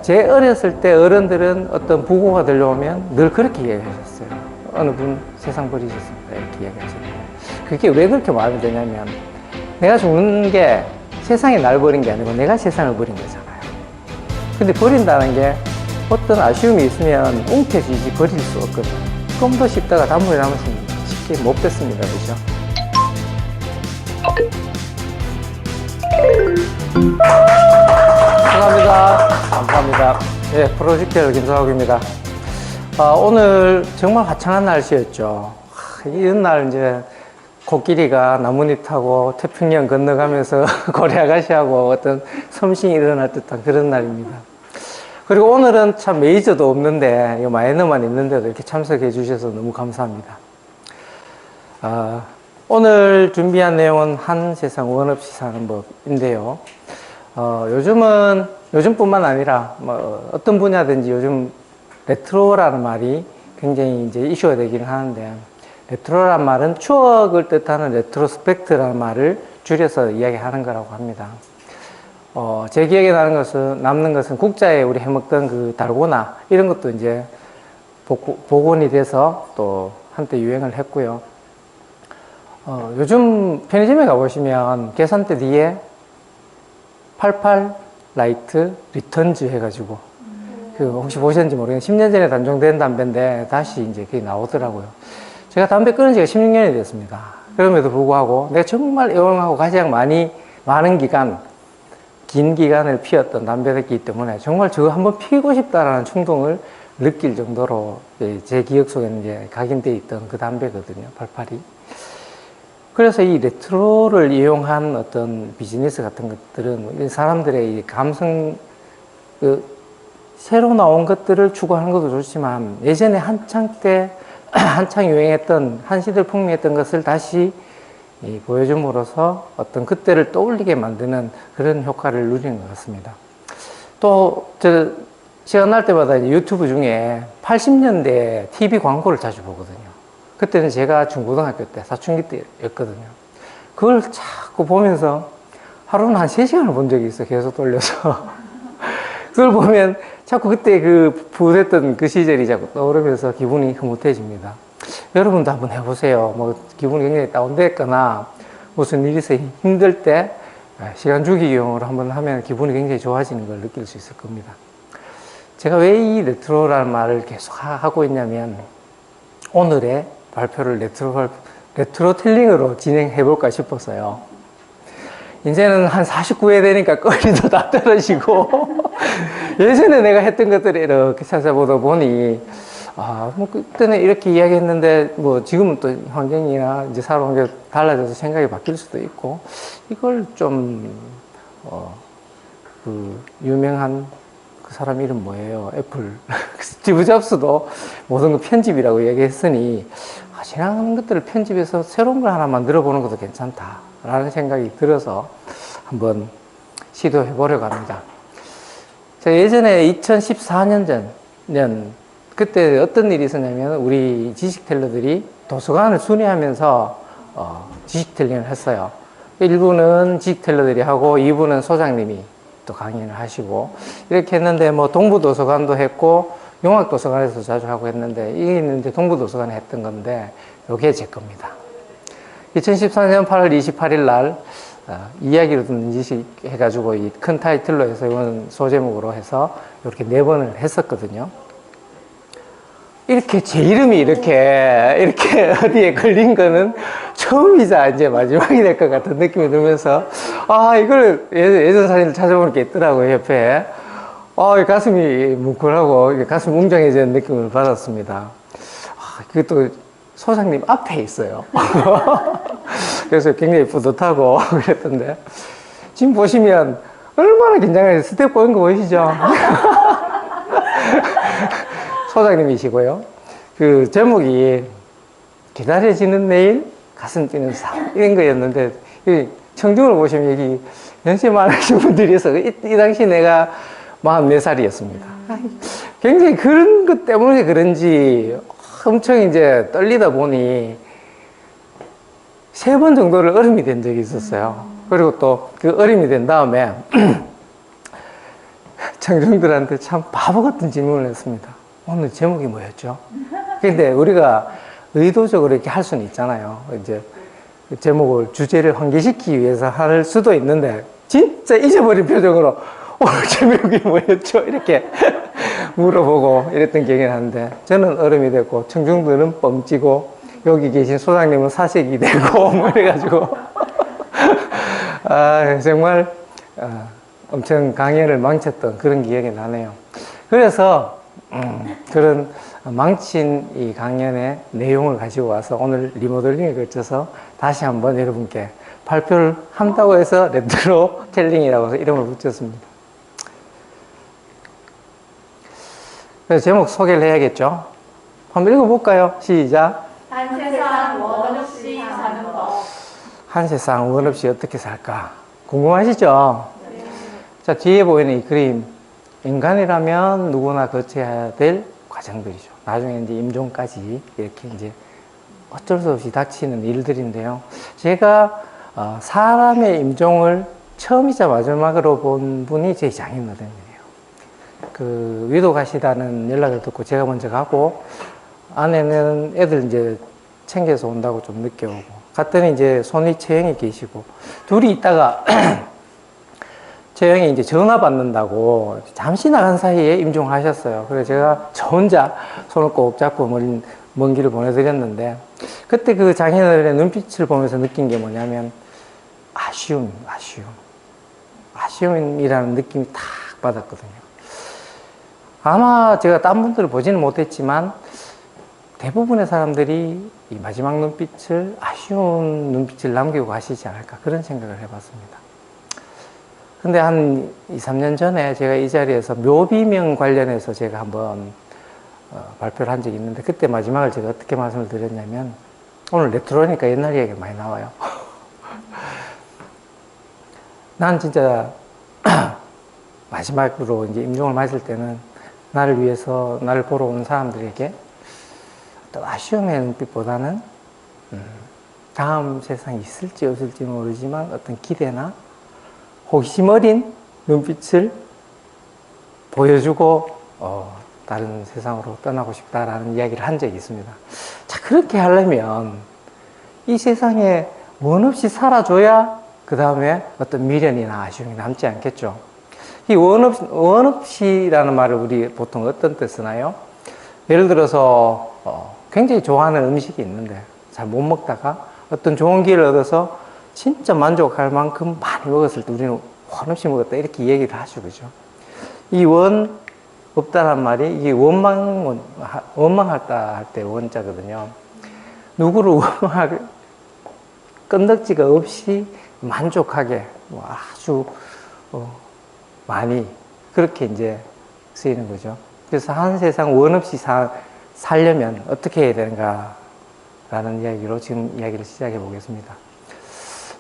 제 어렸을 때 어른들은 어떤 부고가 들려오면 늘 그렇게 이야기하셨어요. 어느 분 세상 버리셨습니다. 이렇게 이야기하셨는데, 그게 왜 그렇게 마음에 드냐면, 내가 죽는 게 세상이 날 버린 게 아니고 내가 세상을 버린 거잖아요. 근데 버린다는 게 어떤 아쉬움이 있으면 웅켜지지 버릴 수 없거든요. 좀 더 씹다가 단물에 남았으면 쉽게 못 뱉습니다. 그죠? 감사합니다. 감사합니다. 예, 프로젝트 김성욱입니다. 오늘 정말 화창한 날씨였죠. 이런 날 이제 코끼리가 나뭇잎 타고 태평양 건너가면서 고래 아가씨하고 어떤 섬신이 일어날 듯한 그런 날입니다. 그리고 오늘은 참 메이저도 없는데 마이너만 있는데도 이렇게 참석해 주셔서 너무 감사합니다. 오늘 준비한 내용은 한 세상 원 없이 사는 법인데요. 요즘뿐만 아니라 어떤 분야든지 요즘 레트로라는 말이 굉장히 이제 이슈가 되기는 하는데, 레트로란 말은 추억을 뜻하는 레트로스펙트라는 말을 줄여서 이야기하는 거라고 합니다. 제 기억에 남는 것은 국자에 우리 해먹던 그 달고나 이런 것도 이제 복원이 돼서 또 한때 유행을 했고요. 요즘 편의점에 가보시면 계산대 뒤에 88 라이트 리턴즈 해가지고 그 혹시 보셨는지 모르겠는데 10년 전에 단종된 담배인데 다시 이제 그게 나오더라고요. 제가 담배 끊은 지가 16년이 됐습니다. 그럼에도 불구하고 내가 정말 애용하고 가장 많은 기간, 긴 기간을 피웠던 담배였기 때문에 정말 저거 한번 피우고 싶다라는 충동을 느낄 정도로 제 기억 속에는 이제 각인되어 있던 그 담배거든요. 88이. 그래서 이 레트로를 이용한 어떤 비즈니스 같은 것들은 사람들의 이 감성, 새로 나온 것들을 추구하는 것도 좋지만 예전에 한창 유행했던, 한 시대를 풍미했던 것을 다시 보여줌으로써 어떤 그때를 떠올리게 만드는 그런 효과를 누리는 것 같습니다. 또, 시간 날 때마다 유튜브 중에 80년대 TV 광고를 자주 보거든요. 그때는 제가 중고등학교 때, 사춘기 때였거든요. 그걸 자꾸 보면서 하루는 한 3시간을 본 적이 있어요. 계속 돌려서. 그걸 보면 자꾸 그때 그 부했던 그 시절이 자꾸 떠오르면서 기분이 흐뭇해집니다. 여러분도 한번 해보세요. 기분이 굉장히 다운됐거나 무슨 일이 있어 힘들 때 시간 주기용으로 한번 하면 기분이 굉장히 좋아지는 걸 느낄 수 있을 겁니다. 제가 왜 이 레트로라는 말을 계속 하고 있냐면, 오늘의 발표를 레트로텔링으로 진행해볼까 싶어서요. 이제는 한 49회 되니까 거리도 다 떨어지고, 예전에 내가 했던 것들을 이렇게 찾아보다 보니, 그때는 이렇게 이야기했는데, 지금은 또 환경이나 이제 살아온 게 달라져서 생각이 바뀔 수도 있고, 이걸 좀, 유명한 그 사람 이름 뭐예요? 애플. 스티브 잡스도 모든 거 편집이라고 얘기했으니, 지나가는 것들을 편집해서 새로운 걸 하나 만들어 보는 것도 괜찮다라는 생각이 들어서 한번 시도해 보려고 합니다. 제가 예전에 2014년 그때 어떤 일이 있었냐면, 우리 지식텔러들이 도서관을 순회하면서 지식텔링을 했어요. 1부는 지식텔러들이 하고 2부는 소장님이 또 강연을 하시고 이렇게 했는데, 동부도서관도 했고 용학도서관에서 자주 하고 했는데, 이게 이제 동부도서관에 했던 건데 이게 제 겁니다. 2014년 8월 28일 날 이야기로 듣는 지식 해가지고 이 큰 타이틀로 해서 이건 소제목으로 해서 이렇게 4번을 했었거든요. 이렇게 제 이름이 이렇게 어디에 걸린 거는 처음이자 이제 마지막이 될 것 같은 느낌이 들면서, 이걸 예전 사진을 찾아보는 게 있더라고요, 옆에. 가슴이 뭉클하고 가슴이 웅장해지는 느낌을 받았습니다. 그것도 소장님 앞에 있어요. 그래서 굉장히 뿌듯하고 그랬던데, 지금 보시면 얼마나 긴장해서 스텝 보는 거 보이시죠? 소장님이시고요. 그 제목이 기다려지는 내일, 가슴 뛰는 삶, 이런 거였는데, 청중을 보시면 여기 연세 많으신 분들이 있어서 이 당시 내가 44살이었습니다. 굉장히 그런 것 때문에 그런지 엄청 이제 떨리다 보니 3번 정도를 얼음이 된 적이 있었어요. 그리고 또 그 얼음이 된 다음에 청중들한테 참 바보 같은 질문을 했습니다. 오늘 제목이 뭐였죠? 근데 우리가 의도적으로 이렇게 할 수는 있잖아요. 이제 제목을, 주제를 환기시키기 위해서 할 수도 있는데, 진짜 잊어버린 표정으로 오늘 제목이 뭐였죠? 이렇게 물어보고 이랬던 기억이 나는데, 저는 얼음이 됐고, 청중들은 뻥찌고, 여기 계신 소장님은 사색이 되고, 뭐 이래가지고. 정말, 엄청 강연을 망쳤던 그런 기억이 나네요. 그래서, 그런 망친 이 강연의 내용을 가지고 와서 오늘 리모델링에 걸쳐서 다시 한번 여러분께 발표를 한다고 해서 레트로 텔링이라고 해서 이름을 붙였습니다. 그래서 제목 소개를 해야겠죠. 한번 읽어볼까요? 시작. 한 세상 원 없이 사는 법. 한 세상 원 없이 어떻게 살까? 궁금하시죠? 네. 자, 뒤에 보이는 이 그림. 인간이라면 누구나 거쳐야 될 과정들이죠. 나중에 이제 임종까지 이렇게 이제 어쩔 수 없이 닥치는 일들인데요. 제가 사람의 임종을 처음이자 마지막으로 본 분이 제 장인어른이에요. 그 위도 가시다는 연락을 듣고 제가 먼저 가고, 아내는 애들 이제 챙겨서 온다고 좀 늦게 오고, 갔더니 이제 손이 처형이 계시고, 둘이 있다가 처형이 이제 전화 받는다고 잠시 나간 사이에 임종을 하셨어요. 그래서 제가 저 혼자 손을 꼭 잡고 먼 길을 보내드렸는데, 그때 그 장인어른의 눈빛을 보면서 느낀 게 뭐냐면 아쉬움이라는 느낌이 딱 받았거든요. 아마 제가 딴 분들을 보지는 못했지만 대부분의 사람들이 이 마지막 눈빛을, 아쉬운 눈빛을 남기고 가시지 않을까, 그런 생각을 해봤습니다. 근데 한 2, 3년 전에 제가 이 자리에서 묘비명 관련해서 제가 한번 발표를 한 적이 있는데, 그때 마지막을 제가 어떻게 말씀을 드렸냐면, 오늘 레트로니까 옛날 이야기가 많이 나와요. 난 진짜 마지막으로 이제 임종을 맞을 때는 나를 위해서, 나를 보러 온 사람들에게 어떤 아쉬움의 눈빛보다는 다음 세상이 있을지 없을지 모르지만 어떤 기대나 호기심 어린 눈빛을 보여주고 다른 세상으로 떠나고 싶다라는 이야기를 한 적이 있습니다. 자, 그렇게 하려면 이 세상에 원 없이 살아줘야 그 다음에 어떤 미련이나 아쉬움이 남지 않겠죠. 이 원 없이라는 말을 우리 보통 어떤 때 쓰나요? 예를 들어서 굉장히 좋아하는 음식이 있는데 잘 못 먹다가 어떤 좋은 기회를 얻어서 진짜 만족할 만큼 많이 먹었을 때 우리는 원 없이 먹었다, 이렇게 얘기를 하죠. 그죠? 이 원 없다란 말이 이게 원망하다 할 때 원자거든요. 누구를 원망할 끈덕지가 없이 만족하게 아주 많이 그렇게 이제 쓰이는 거죠. 그래서 한 세상 원 없이 살려면 어떻게 해야 되는가 라는 이야기로 지금 이야기를 시작해 보겠습니다.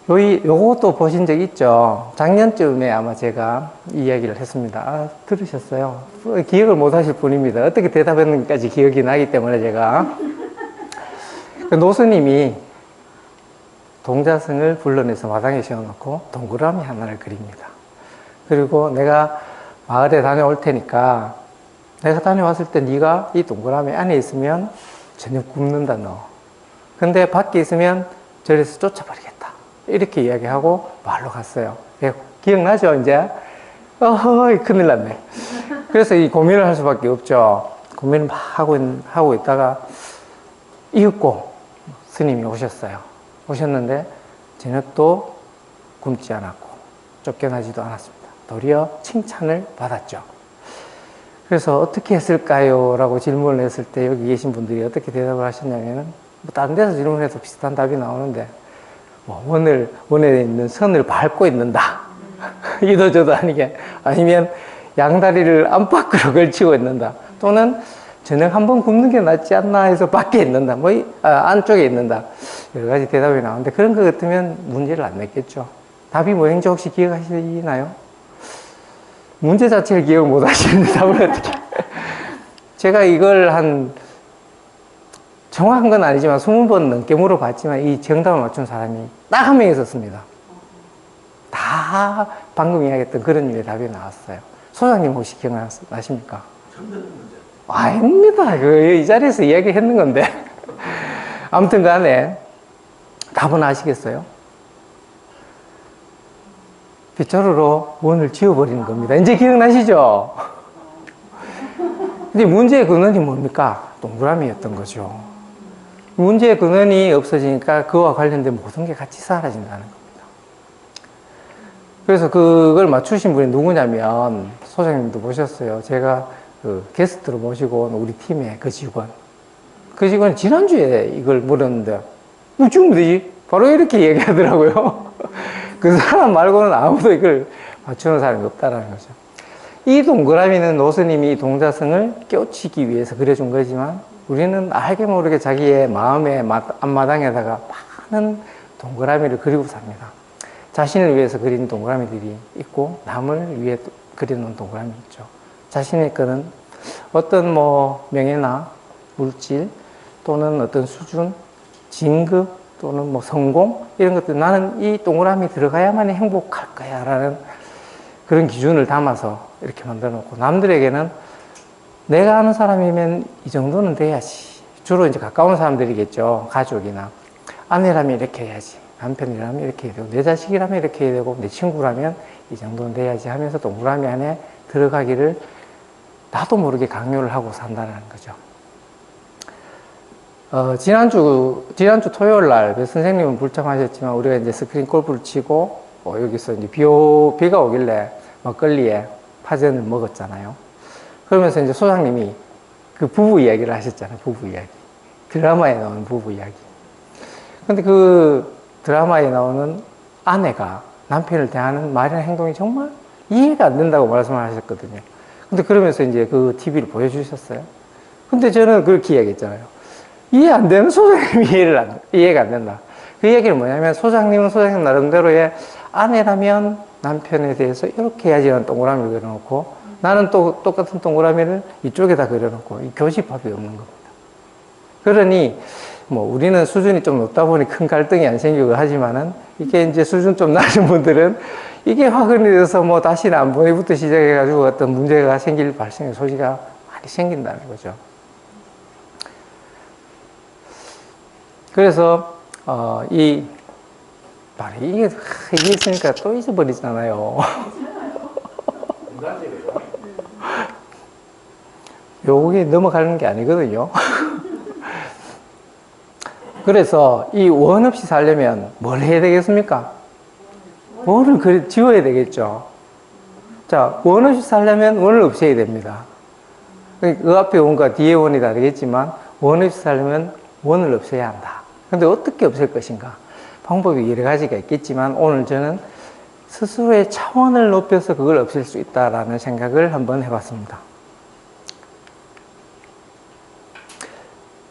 요것도 보신 적 있죠? 작년쯤에 아마 제가 이 이야기를 했습니다. 들으셨어요? 기억을 못 하실 분입니다. 어떻게 대답했는지까지 기억이 나기 때문에 제가. 노스님이 동자승을 불러내서 마당에 씌워놓고 동그라미 하나를 그립니다. 그리고 내가 마을에 다녀올 테니까 내가 다녀왔을 때 네가 이 동그라미 안에 있으면 저녁 굶는다 너. 근데 밖에 있으면 저래서 쫓아버리겠다. 이렇게 이야기하고 마을로 갔어요. 기억나죠 이제? 어허이 큰일 났네. 그래서 이 고민을 할 수밖에 없죠. 고민을 막 하고 있다가 이윽고 스님이 오셨어요. 오셨는데 저녁도 굶지 않았고 쫓겨나지도 않았습니다. 도리어 칭찬을 받았죠. 그래서 어떻게 했을까요? 라고 질문을 했을 때 여기 계신 분들이 어떻게 대답을 하셨냐면은 뭐 다른 데서 질문해도 비슷한 답이 나오는데 뭐 원에 있는 선을 밟고 있는다. 이도저도 아니게. 아니면 양다리를 안팎으로 걸치고 있는다. 또는 저녁 한번 굶는 게 낫지 않나 해서 밖에 있는다. 안쪽에 있는다. 여러 가지 대답이 나오는데 그런 것 같으면 문제를 안 냈겠죠. 답이 뭐인지 혹시 기억하시나요? 문제 자체를 기억 못 하시는데 답을 어떻게. 제가 이걸 정확한 건 아니지만 20번 넘게 물어봤지만 이 정답을 맞춘 사람이 딱 한 명 있었습니다. 다 방금 이야기했던 그런 류의 답이 나왔어요. 소장님 혹시 기억나십니까? 아닙니다. 이 자리에서 이야기했는 건데. 아무튼 간에 답은 아시겠어요? 빗자루로 원을 지워버리는 겁니다. 이제 기억나시죠? 근데 문제의 근원이 뭡니까? 동그라미였던 거죠. 문제의 근원이 없어지니까 그와 관련된 모든 게 같이 사라진다는 겁니다. 그래서 그걸 맞추신 분이 누구냐면, 소장님도 보셨어요. 제가 그 게스트로 모시고 온 우리 팀의 그 직원. 그 직원이 지난주에 이걸 물었는데, 뭐 지우면 되지? 바로 이렇게 얘기하더라고요. 그 사람 말고는 아무도 이걸 맞추는 사람이 없다라는 거죠. 이 동그라미는 노스님이 이 동자성을 깨우치기 위해서 그려준 거지만, 우리는 알게 모르게 자기의 마음의 앞마당에다가 많은 동그라미를 그리고 삽니다. 자신을 위해서 그린 동그라미들이 있고, 남을 위해 그려놓은 동그라미 있죠. 자신의 거는 어떤 명예나 물질, 또는 어떤 수준, 진급, 또는 성공, 이런 것들, 나는 이 동그라미 들어가야만 행복할 거야 라는 그런 기준을 담아서 이렇게 만들어 놓고, 남들에게는 내가 아는 사람이면 이 정도는 돼야지. 주로 이제 가까운 사람들이겠죠. 가족이나. 아내라면 이렇게 해야지. 남편이라면 이렇게 해야 되고, 내 자식이라면 이렇게 해야 되고, 내 친구라면 이 정도는 돼야지 하면서 동그라미 안에 들어가기를 나도 모르게 강요를 하고 산다는 거죠. 지난주 토요일 날, 배 선생님은 불참하셨지만, 우리가 이제 스크린 골프를 치고, 여기서 이제 비가 오길래 막걸리에 파전을 먹었잖아요. 그러면서 이제 소장님이 그 부부 이야기를 하셨잖아요. 부부 이야기. 드라마에 나오는 부부 이야기. 근데 그 드라마에 나오는 아내가 남편을 대하는 말이나 행동이 정말 이해가 안 된다고 말씀을 하셨거든요. 근데 그러면서 이제 그 TV를 보여주셨어요. 근데 저는 그렇게 이야기했잖아요. 이해 안 되는 소장님이 이해가 안 된다. 그 얘기는 뭐냐면, 소장님은 소장님 나름대로의 아내라면 남편에 대해서 이렇게 해야지라는 동그라미를 그려놓고, 나는 또 똑같은 동그라미를 이쪽에다 그려놓고, 이 교집합이 없는 겁니다. 그러니 우리는 수준이 좀 높다 보니 큰 갈등이 안 생기고 하지만은, 이게 이제 수준 좀 낮은 분들은 이게 화근이 돼서 다시는 안 보내부터 시작해가지고 어떤 문제가 발생의 소지가 많이 생긴다는 거죠. 그래서 이게 있으니까 또 잊어버리잖아요. 요게 넘어가는 게 아니거든요. 그래서 이 원 없이 살려면 뭘 해야 되겠습니까? 원을 지워야 되겠죠. 자, 원 없이 살려면 원을 없애야 됩니다. 그 앞에 원과 뒤에 원이 다르겠지만, 원 없이 살려면 원을 없애야 한다. 근데 어떻게 없앨 것인가? 방법이 여러 가지가 있겠지만, 오늘 저는 스스로의 차원을 높여서 그걸 없앨 수 있다라는 생각을 한번 해봤습니다.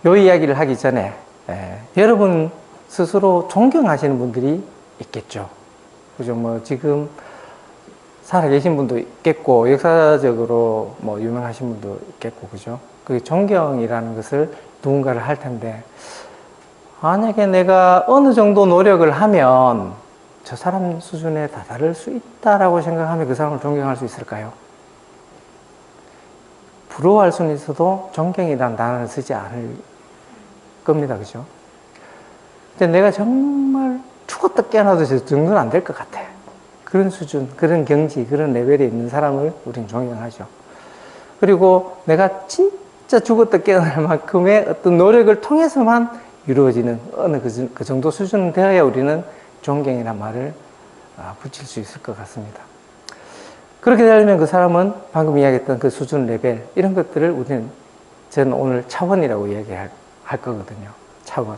이 이야기를 하기 전에, 여러분 스스로 존경하시는 분들이 있겠죠. 그죠? 지금 살아계신 분도 있겠고, 역사적으로 유명하신 분도 있겠고, 그죠? 그 존경이라는 것을 누군가를 할 텐데, 만약에 내가 어느 정도 노력을 하면 저 사람 수준에 다다를 수 있다라고 생각하면 그 사람을 존경할 수 있을까요? 부러워할 수는 있어도 존경이라는 단어를 쓰지 않을 겁니다. 그죠? 근데 내가 정말 죽었다 깨어나도 저 정도는 안 될 것 같아. 그런 수준, 그런 경지, 그런 레벨에 있는 사람을 우리는 존경하죠. 그리고 내가 진짜 죽었다 깨어날 만큼의 어떤 노력을 통해서만 이루어지는 어느 그 정도 수준은 되어야 우리는 존경이라는 말을 붙일 수 있을 것 같습니다. 그렇게 되려면 그 사람은 방금 이야기했던 그 수준, 레벨, 이런 것들을 저는 오늘 차원이라고 이야기할 거거든요. 차원.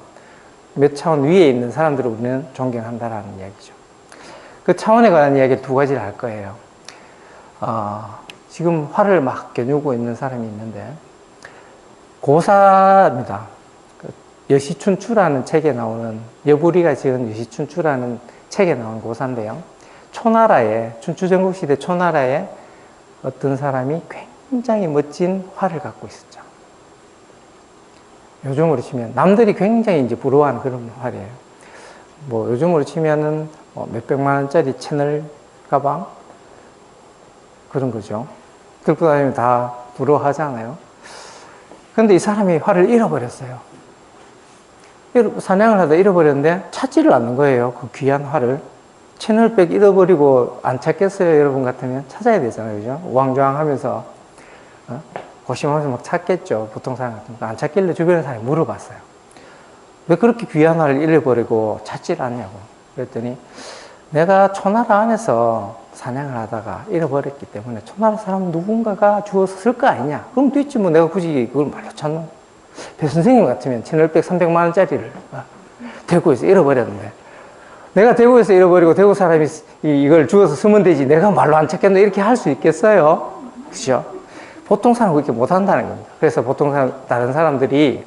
몇 차원 위에 있는 사람들을 우리는 존경한다라는 이야기죠. 그 차원에 관한 이야기를 두 가지를 할 거예요. 지금 화를 막 겨누고 있는 사람이 있는데, 고사입니다. 여시춘추라는 책에 나오는, 여부리가 지은 여시춘추라는 책에 나온 고사인데요. 춘추전국시대 초나라에 어떤 사람이 굉장히 멋진 활을 갖고 있었죠. 요즘으로 치면 남들이 굉장히 이제 부러워하는 그런 활이에요. 요즘으로 치면은 몇백만 원짜리 채널 가방, 그런 거죠. 들고 다니면 다 부러워하잖아요. 근데 이 사람이 활을 잃어버렸어요. 사냥을 하다 잃어버렸는데 찾지를 않는 거예요. 그 귀한 활을. 채널백 잃어버리고 안 찾겠어요? 여러분 같으면 찾아야 되잖아요. 그죠? 우왕좌왕 하면서, 고심하면서 막 찾겠죠. 보통 사람 같으면. 안 찾길래 주변에 사람이 물어봤어요. 왜 그렇게 귀한 활을 잃어버리고 찾지를 않냐고. 그랬더니 내가 초나라 안에서 사냥을 하다가 잃어버렸기 때문에 초나라 사람 누군가가 주워서 쓸 거 아니냐. 그럼 됐지 뭐 내가 굳이 그걸 말로 찾노. 배 선생님 같으면 채널백 300만 원짜리를 대구에서 잃어버렸는데 내가 대구에서 잃어버리고 대구 사람이 이걸 주워서 쓰면 되지 내가 말로 안 찾겠노 이렇게 할 수 있겠어요? 그죠? 보통 사람은 그렇게 못 한다는 겁니다. 그래서 보통 다른 사람들이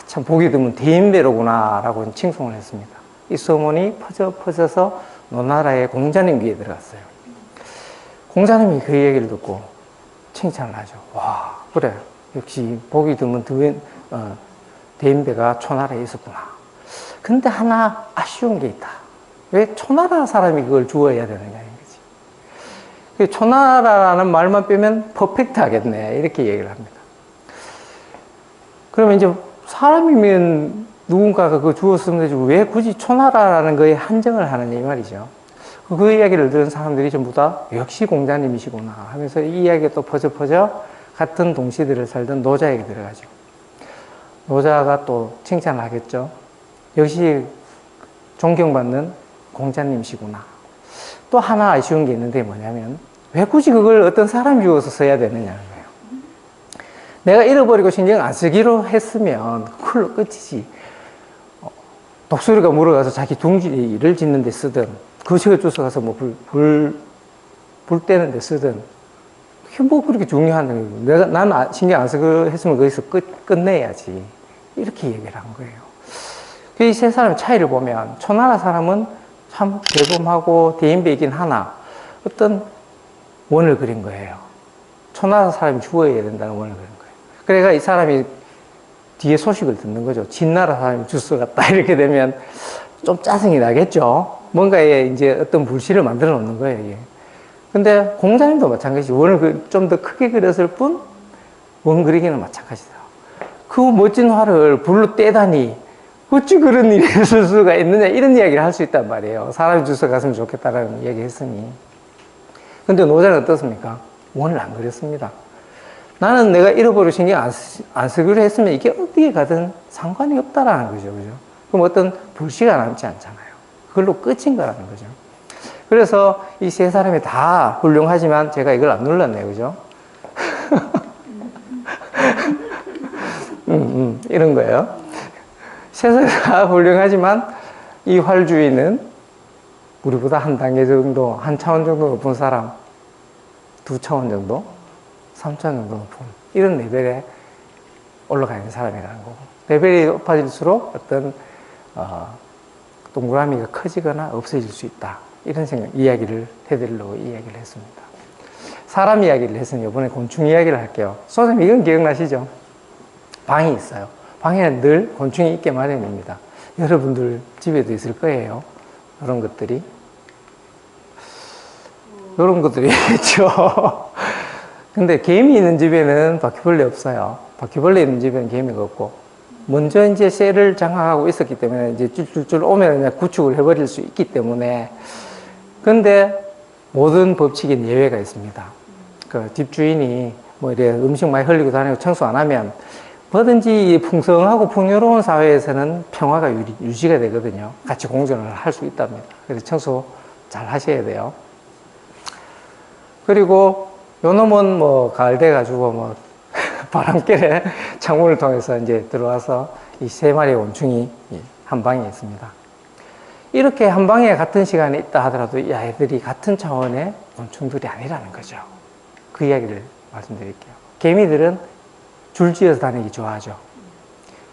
참 보기 드문 대인배로구나 라고 칭송을 했습니다. 이 소문이 퍼져서 노나라의 공자님 귀에 들어갔어요. 공자님이 그 얘기를 듣고 칭찬을 하죠. 와, 그래. 역시 보기 드문 대인배가 초나라에 있었구나. 근데 하나 아쉬운 게 있다. 왜 초나라 사람이 그걸 주워야 되느냐는 거지. 초나라라는 말만 빼면 퍼펙트 하겠네. 이렇게 얘기를 합니다. 그러면 이제 사람이면 누군가가 그거 주웠으면 되지 왜 굳이 초나라라는 거에 한정을 하느냐 이 말이죠. 그 이야기를 들은 사람들이 전부 다 역시 공자님이시구나 하면서 이 이야기가 또 퍼져 같은 동시대를 살던 노자에게 들어가죠. 노자가 또 칭찬을 하겠죠. 역시 존경받는 공자님이시구나. 또 하나 아쉬운 게 있는데 뭐냐면 왜 굳이 그걸 어떤 사람이 주워서 써야 되느냐는 거예요. 내가 잃어버리고 신경 안 쓰기로 했으면 그걸로 끝이지. 독수리가 물어가서 자기 둥지를 짓는 데 쓰든 거시가 주워가서 뭐 불 떼는 데 쓰든 그게 뭐 그렇게 중요한 거예요. 난 신경 안 쓰기로 했으면 거기서 끝내야지. 이렇게 얘기를 한 거예요. 이 세 사람의 차이를 보면 초나라 사람은 참 대범하고 대인배이긴 하나 어떤 원을 그린 거예요. 초나라 사람이 주워야 된다는 원을 그린 거예요. 그러니까 이 사람이 뒤에 소식을 듣는 거죠. 진나라 사람이 주워갔다 이렇게 되면 좀 짜증이 나겠죠. 뭔가에 이제 어떤 불씨를 만들어 놓는 거예요. 이게. 근데 공자님도 마찬가지. 원을 좀 더 크게 그렸을 뿐 원 그리기는 마찬가지다. 그 멋진 활을 불로 떼다니 어찌 그런 일이 있을 수가 있느냐 이런 이야기를 할 수 있단 말이에요. 사람이 주워갔으면 좋겠다라는 이야기 했으니. 근데 노자는 어떻습니까? 원을 안 그렸습니다. 나는 내가 잃어버리고 신경 안 쓰기로 했으면 이게 어디에 가든 상관이 없다라는 거죠. 그죠? 그럼 어떤 불씨가 남지 않잖아요. 그걸로 끝인 거라는 거죠. 그래서 이 세 사람이 다 훌륭하지만 제가 이걸 안 눌렀네요. 그죠? 이런 거예요. 세 사람이 다 훌륭하지만 이 활주위는 우리보다 한 단계 정도, 한 차원 정도 높은 사람, 2차원 정도, 3차원 정도 높은 이런 레벨에 올라가 있는 사람이라는 거고 레벨이 높아질수록 어떤 동그라미가 커지거나 없어질 수 있다. 이런 이야기를 해드리려고 이야기를 했습니다. 사람 이야기를 했으니 이번에 곤충 이야기를 할게요. 선생님 이건 기억나시죠? 방이 있어요. 방에는 늘 곤충이 있게 마련입니다. 여러분들 집에도 있을 거예요. 이런 것들이. 이런 것들이 있죠. 근데 개미 있는 집에는 바퀴벌레 없어요. 바퀴벌레 있는 집에는 개미가 없고, 먼저 이제 쇠를 장악하고 있었기 때문에 이제 쫄쫄쫄 오면 그냥 구축을 해버릴 수 있기 때문에. 근데 모든 법칙엔 예외가 있습니다. 그 집주인이 뭐 이래 음식 많이 흘리고 다니고 청소 안 하면 뭐든지 풍성하고 풍요로운 사회에서는 평화가 유지가 되거든요. 같이 공존을 할 수 있답니다. 그래서 청소 잘 하셔야 돼요. 그리고 요 놈은 뭐 가을 돼가지고 뭐 바람결에 창문을 통해서 이제 들어와서 이 세 마리의 곤충이 한 방에 있습니다. 이렇게 한 방에 같은 시간에 있다 하더라도 이 아이들이 같은 차원의 곤충들이 아니라는 거죠. 그 이야기를 말씀드릴게요. 개미들은 줄지어서 다니기 좋아하죠.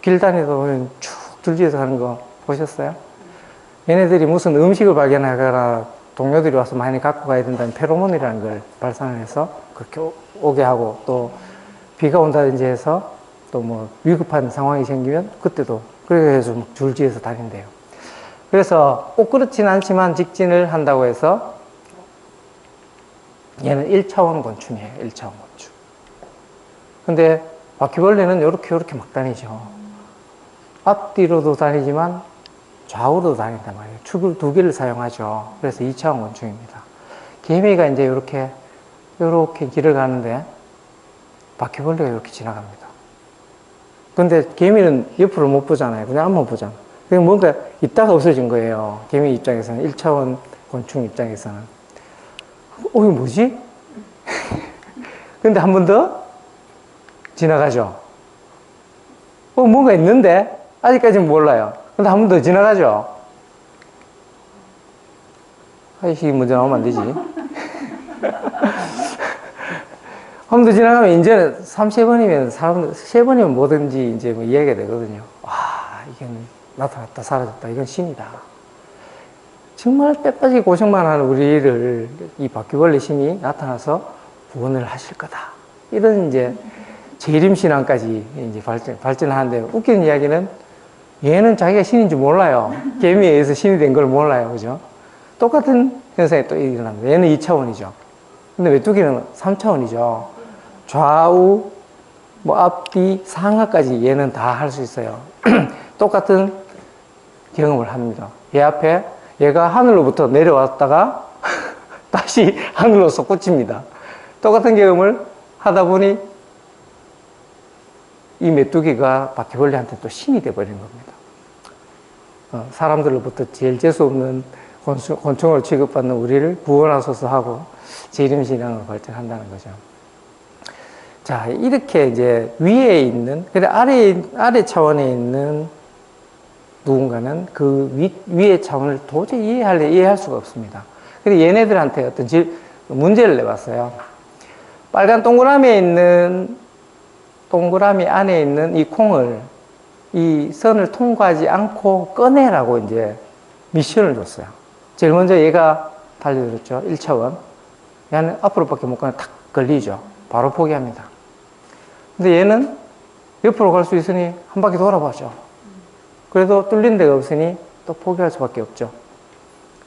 길 다니다 보면 쭉 줄지어서 가는 거 보셨어요? 얘네들이 무슨 음식을 발견하거나 동료들이 와서 많이 갖고 가야 된다는 페로몬이라는 걸 발산을 해서 그렇게 오게 하고, 또 비가 온다든지 해서 또 뭐 위급한 상황이 생기면 그때도 그렇게 해서 줄지어서 다닌대요. 그래서 꼭 그렇진 않지만 직진을 한다고 해서 얘는 1차원 곤충이에요. 1차원 곤충. 근데 바퀴벌레는 요렇게 막 다니죠. 앞뒤로도 다니지만 좌우로 다닌단 말이에요. 축을 두 개를 사용하죠. 그래서 2차원 곤충입니다. 개미가 이제 요렇게 길을 가는데 바퀴벌레가 이렇게 지나갑니다. 근데 개미는 옆으로 못 보잖아요. 그냥 앞만 보잖아요. 그냥 뭔가 있다가 없어진 거예요. 개미 입장에서는, 1차원 곤충 입장에서는. 이거 뭐지? 근데 한 번 더 지나가죠. 뭔가 있는데? 아직까지는 몰라요. 근데 한 번 더 지나가죠. 이게 먼저 나오면 안 되지. 한 번 더 지나가면 이제는 3, 4번이면 사람들, 3번이면 뭐든지 이제 뭐 이해가 되거든요. 이건 나타났다, 사라졌다. 이건 신이다. 정말 빼빠지게 고생만 하는 우리를 이 바퀴벌레 신이 나타나서 구원을 하실 거다. 이런 이제 재림신앙까지 이제 발전하는데, 웃기는 이야기는 얘는 자기가 신인 줄 몰라요. 개미에 의해서 신이 된 걸 몰라요. 그죠? 똑같은 현상이 또 일어납니다. 얘는 2차원이죠. 근데 메뚜기는 3차원이죠. 좌우, 앞뒤, 상하까지 얘는 다 할 수 있어요. 똑같은 경험을 합니다. 얘 앞에 얘가 하늘로부터 내려왔다가 다시 하늘로서 꽂힙니다. 똑같은 경험을 하다 보니 이 메뚜기가 바퀴벌레한테 또 신이 돼버린 겁니다. 사람들로부터 제일 재수없는 곤충으로 취급받는 우리를 구원하소서 하고 재림신앙을 발전한다는 거죠. 자, 이렇게 이제 위에 있는, 근데 아래 차원에 있는 누군가는 그 위의 차원을 도저히 이해할 수가 없습니다. 그래서 얘네들한테 어떤 문제를 내봤어요. 빨간 동그라미 안에 있는 이 콩을, 이 선을 통과하지 않고 꺼내라고 이제 미션을 줬어요. 제일 먼저 얘가 달려들었죠. 1차원. 얘는 앞으로밖에 못 가면 탁 걸리죠. 바로 포기합니다. 근데 얘는 옆으로 갈 수 있으니 한 바퀴 돌아보죠. 그래도 뚫린 데가 없으니 또 포기할 수밖에 없죠.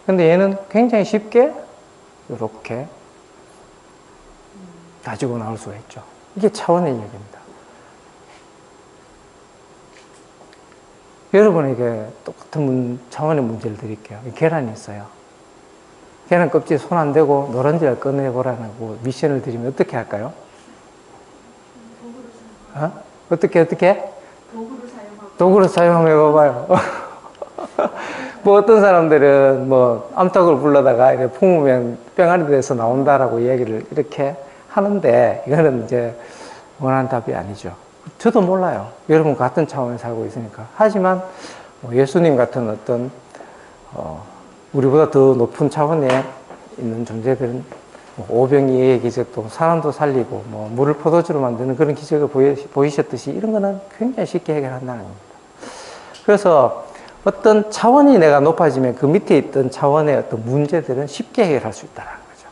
근데 얘는 굉장히 쉽게 이렇게 가지고 나올 수가 있죠. 이게 차원의 이야기입니다. 여러분에게 똑같은 차원의 문제를 드릴게요. 계란이 있어요. 계란 껍질 손 안 대고 노른자를 꺼내보라고 미션을 드리면 어떻게 할까요? 어떻게? 도구를 사용하면 해봐봐요. 뭐 어떤 사람들은 암탉을 불러다가 이렇게 품으면 뺑아리 돼서 나온다라고 이야기를 이렇게 하는데, 이거는 이제 원하는 답이 아니죠. 저도 몰라요. 여러분 같은 차원에 살고 있으니까. 하지만 예수님 같은 어떤 우리보다 더 높은 차원에 있는 존재들은 오병이의 기적도, 사람도 살리고 물을 포도주로 만드는 그런 기적을 보이셨듯이 이런 거는 굉장히 쉽게 해결한다는 겁니다. 그래서 어떤 차원이 내가 높아지면 그 밑에 있던 차원의 어떤 문제들은 쉽게 해결할 수 있다는 거죠.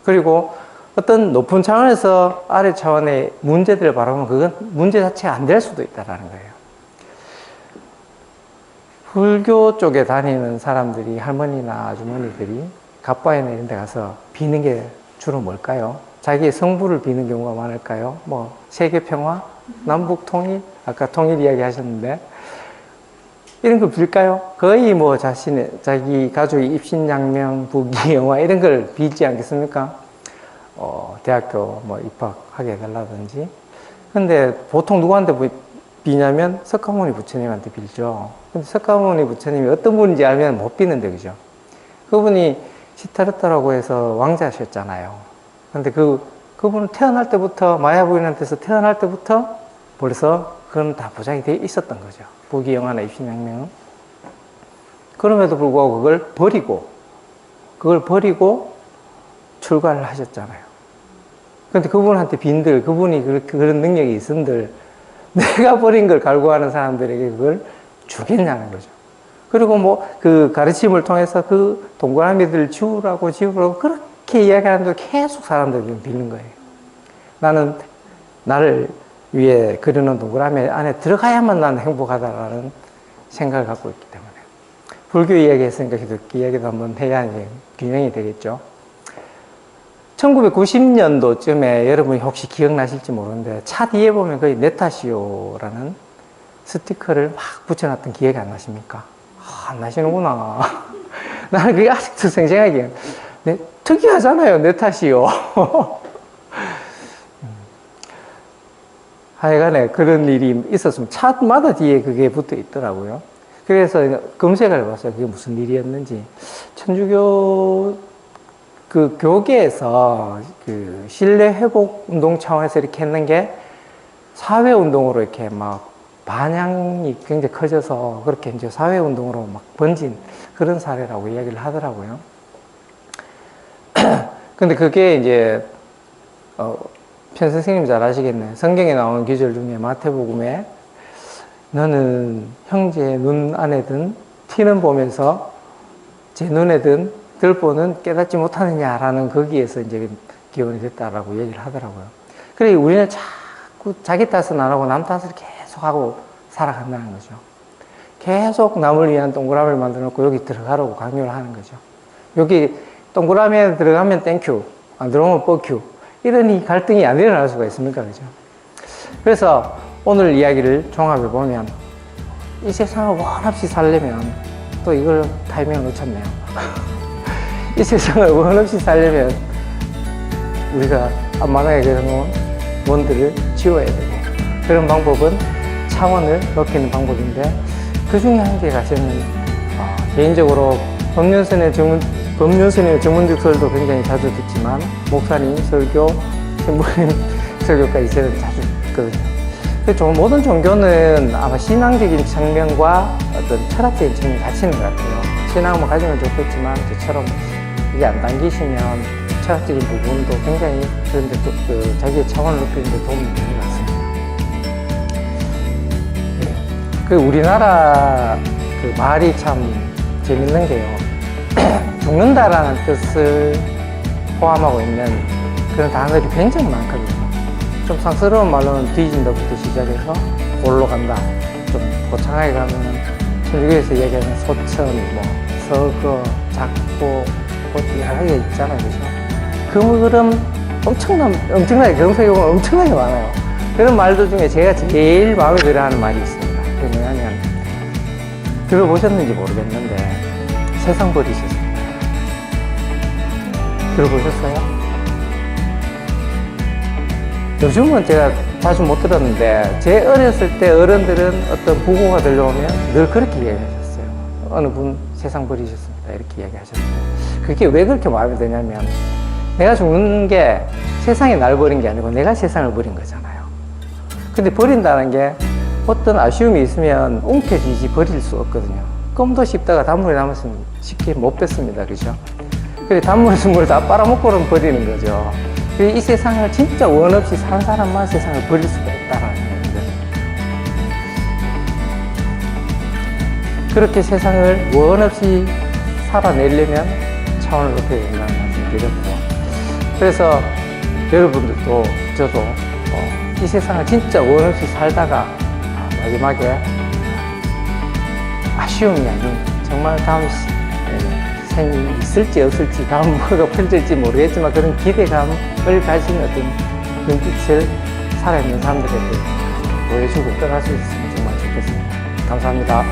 그리고 어떤 높은 차원에서 아래 차원의 문제들을 바라보면 그건 문제 자체가 안 될 수도 있다는 거예요. 불교 쪽에 다니는 사람들이, 할머니나 아주머니들이 갓바위나 이런 데 가서 비는 게 주로 뭘까요? 자기의 성부를 비는 경우가 많을까요? 세계평화? 남북통일? 아까 통일 이야기 하셨는데 이런 걸 빌까요? 거의 자기 가족의 입신양명, 부귀영화 이런 걸 빌지 않겠습니까? 대학교 입학하게 해달라든지. 근데 보통 누구한테 비냐면 석가모니 부처님한테 빌죠. 근데 석가모니 부처님이 어떤 분인지 알면 못 비는데, 그죠? 그분이 시타르타라고 해서 왕자셨잖아요. 근데 그분은 태어날 때부터, 마야 부인한테서 태어날 때부터 벌써 그건 다 보장이 되어 있었던 거죠. 부귀영화나 입신양명은. 그럼에도 불구하고 그걸 버리고 출가를 하셨잖아요. 근데 그분한테 빈들, 그분이 그런 능력이 있은들, 내가 버린 걸 갈구하는 사람들에게 그걸 주겠냐는 거죠. 그리고 그 가르침을 통해서 그 동그라미들을 지우라고 그렇게 이야기하는데 계속 사람들이 빌는 거예요. 나는 나를 위해 그려놓은 동그라미 안에 들어가야만 나는 행복하다라는 생각을 갖고 있기 때문에. 불교 이야기 했으니까 기독교 이야기도 한번 해야 균형이 되겠죠. 1990년도쯤에 여러분이 혹시 기억나실지 모르는데 차 뒤에 보면 거의 내 탓이요라는 스티커를 막 붙여놨던 기억이 안 나십니까? 안 나시는구나. 나는 그게 아직도 생생하게. 네, 특이하잖아요, 내 탓이요. 하여간에 그런 일이 있었으면 차마다 뒤에 그게 붙어 있더라고요. 그래서 검색을 해봤어요. 그게 무슨 일이었는지. 천주교 그 교계에서 그 실내 회복 운동 차원에서 이렇게 했는 게 사회 운동으로 이렇게 막 반향이 굉장히 커져서 그렇게 이제 사회 운동으로 막 번진 그런 사례라고 이야기를 하더라고요. 근데 그게 이제 편 선생님 잘 아시겠네. 성경에 나오는 기절 중에 마태복음에 너는 형제의 눈 안에 든 티는 보면서 제 눈에 든 들보는 깨닫지 못하느냐라는 거기에서 이제 기원이 됐다라고 얘기를 하더라고요. 그래 우리는 자꾸 자기 탓은 안 하고 남 탓을 계속 하고 살아간다는 거죠. 계속 남을 위한 동그라미를 만들어 놓고 여기 들어가라고 강요를 하는 거죠. 여기 동그라미에 들어가면 땡큐, 안 들어오면 뻑큐. 이런 이 갈등이 안 일어날 수가 있습니까? 그죠? 그래서 오늘 이야기를 종합해 보면 이 세상을 원없이 살려면 또 이걸 타이밍을 놓쳤네요. 이 세상을 원없이 살려면 우리가 앞마당에 그려놓은 원들을 지워야 되고 그런 방법은 차원을 넓히는 방법인데 그 중에 한 개가 저는 개인적으로 법륜스님의 전문직 설도 굉장히 자주 듣지만 목사님 설교, 신부님 설교까지 저는 자주 듣거든요. 그래서 모든 종교는 아마 신앙적인 측면과 어떤 철학적인 측면이 같이 있는 것 같아요. 신앙을 가지면 좋겠지만 저처럼 이게 안 당기시면 철학적인 부분도 굉장히 그런데 또 자기의 차원을 높이는 데 도움이 되는 것 같습니다. 그 우리나라 그 말이 참 재밌는 게요. 죽는다라는 뜻을 포함하고 있는 그런 단어들이 굉장히 많거든요. 좀 상스러운 말로는 뒤진다부터 시작해서 골로 간다. 좀 고창하게 가면은 천주교에서 얘기하는 소천, 뭐 서거, 작고, 여러 가지가 있잖아요, 그죠? 그런 엄청나게 경서용어가 엄청나게 많아요. 그런 말들 중에 제가 제일 마음에 들어하는 말이 있습니다. 그게 뭐냐면 들어보셨는지 모르겠는데 세상 버리셨습니다. 들어보셨어요? 요즘은 제가 자주 못 들었는데 제 어렸을 때 어른들은 어떤 부고가 들려오면 늘 그렇게 이야기하셨어요. 어느 분 세상 버리셨습니다. 이렇게 이야기하셨어요. 그게 왜 그렇게 마음에 드냐면 내가 죽는 게 세상이 날 버린 게 아니고 내가 세상을 버린 거잖아요. 근데 버린다는 게 어떤 아쉬움이 있으면 움켜쥐지 버릴 수 없거든요. 껌도 씹다가 단물이 남았으면 쉽게 못 뺐습니다. 그죠? 그래 단물 순물 다 빨아먹고는 버리는 거죠. 이 세상을 진짜 원 없이 산 사람만 세상을 버릴 수가 있다라는 거예요. 그렇게 세상을 원 없이 살아내려면 차원을 높여야 된다는 말씀 드렸고, 그래서 여러분들도 저도 이 세상을 진짜 원 없이 살다가 마지막에 아쉬움이 아닌 정말 다음 생이 있을지 없을지 다음 뭐가 펼쳐질지 모르겠지만 그런 기대감을 가진 어떤 눈빛을 살아있는 사람들에게 보여주고 떠날 수 있으면 정말 좋겠습니다. 감사합니다.